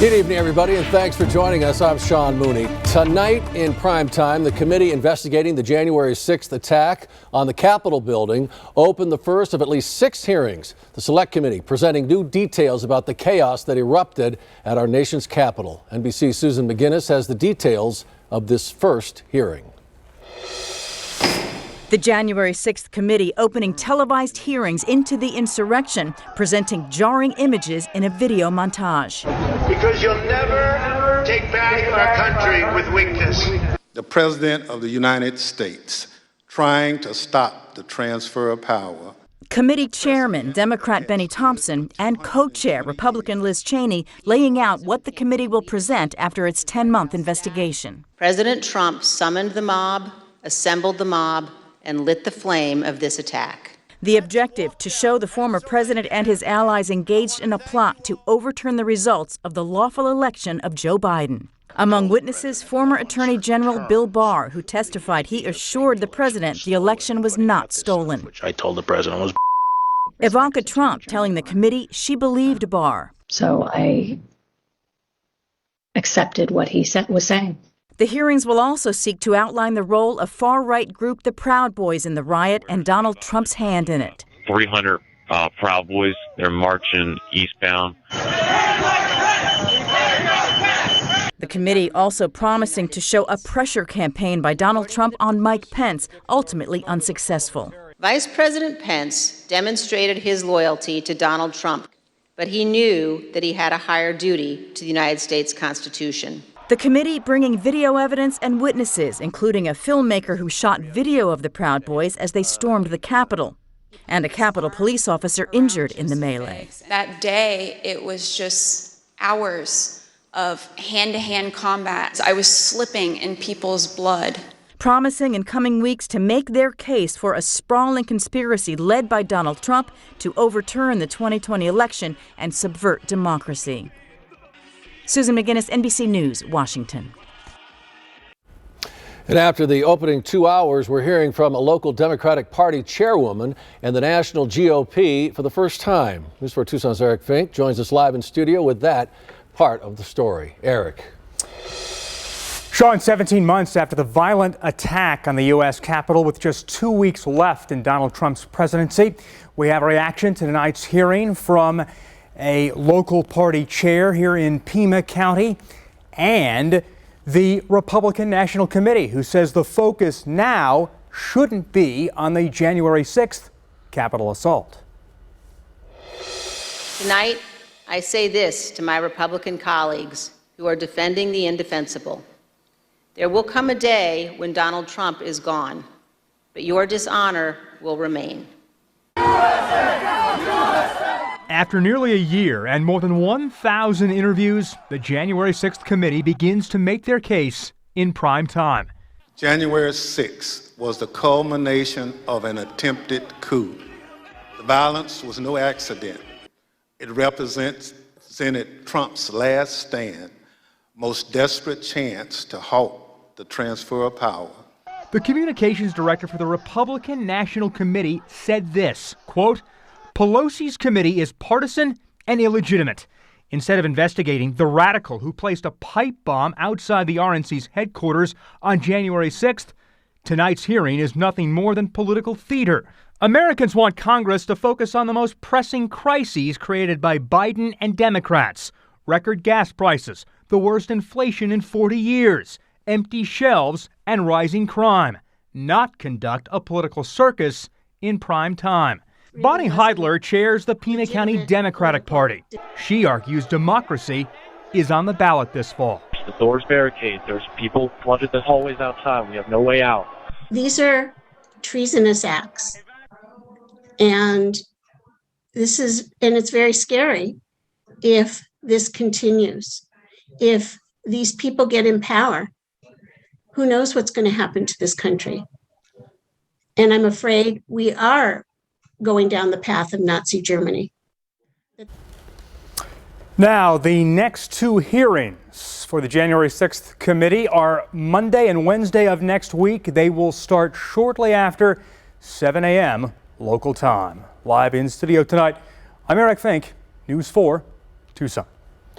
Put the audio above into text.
Good evening, everybody, and thanks for joining us. I'm Sean Mooney. Tonight in primetime, the committee investigating the January 6th attack on the Capitol building opened the first of at least 6 hearings. The Select Committee presenting new details about the chaos that erupted at our nation's Capitol. NBC's Susan McGinnis has the details of this first hearing. The January 6th committee opening televised hearings into the insurrection, presenting jarring images in a video montage. Because you'll never take back our country with weakness. The President of the United States trying to stop the transfer of power. Committee Chairman, Democrat Benny Thompson, and co-chair, Republican Liz Cheney, laying out what the committee will present after its 10-month investigation. President Trump summoned the mob, assembled the mob, and lit the flame of this attack. The objective, to show the former president and his allies engaged in a plot to overturn the results of the lawful election of Joe Biden. Among witnesses, former Attorney General Bill Barr, who testified he assured the president the election was not stolen. Which I told the president was. Ivanka Trump telling the committee she believed Barr. So I accepted what he was saying. The hearings will also seek to outline the role of far-right group the Proud Boys in the riot and Donald Trump's hand in it. 300 Proud Boys, they're marching eastbound. The committee also promising to show a pressure campaign by Donald Trump on Mike Pence, ultimately unsuccessful. Vice President Pence demonstrated his loyalty to Donald Trump, but he knew that he had a higher duty to the United States Constitution. The committee bringing video evidence and witnesses, including a filmmaker who shot video of the Proud Boys as they stormed the Capitol, and a Capitol police officer injured in the melee. That day, it was just hours of hand-to-hand combat. I was slipping in people's blood. Promising in coming weeks to make their case for a sprawling conspiracy led by Donald Trump to overturn the 2020 election and subvert democracy. Susan McGinnis, NBC News, Washington. And after the opening 2 hours, we're hearing from a local Democratic Party chairwoman and the national GOP for the first time. News 4 Tucson's Eric Fink joins us live in studio with that part of the story. Eric. Sean, 17 months after the violent attack on the U.S. Capitol, with just 2 weeks left in Donald Trump's presidency, we have a reaction to tonight's hearing from a local party chair here in Pima County and the Republican National Committee, who says the focus now shouldn't be on the January 6th Capitol assault. Tonight, I say this to my Republican colleagues who are defending the indefensible. There will come a day when Donald Trump is gone, but your dishonor will remain. After nearly a year and more than 1,000 interviews, the January 6th committee begins to make their case in prime time. January 6th was the culmination of an attempted coup. The violence was no accident. It represented Trump's last stand, most desperate chance to halt the transfer of power. The communications director for the Republican National Committee said this, quote, "Pelosi's committee is partisan and illegitimate. Instead of investigating the radical who placed a pipe bomb outside the RNC's headquarters on January 6th, tonight's hearing is nothing more than political theater. Americans want Congress to focus on the most pressing crises created by Biden and Democrats. Record gas prices, the worst inflation in 40 years, empty shelves, and rising crime. Not conduct a political circus in prime time." Bonnie Heidler chairs the Pima County Democratic Party. She argues democracy is on the ballot this fall. The doors barricaded. There's people flooded the hallways outside. We have no way out. These are treasonous acts. And it's very scary if this continues. If these people get in power, who knows what's going to happen to this country? And I'm afraid we are going down the path of Nazi Germany. Now, the next 2 hearings for the January 6th committee are Monday and Wednesday of next week. They will start shortly after 7 a.m. local time. Live in studio tonight, I'm Eric Fink, News 4 Tucson.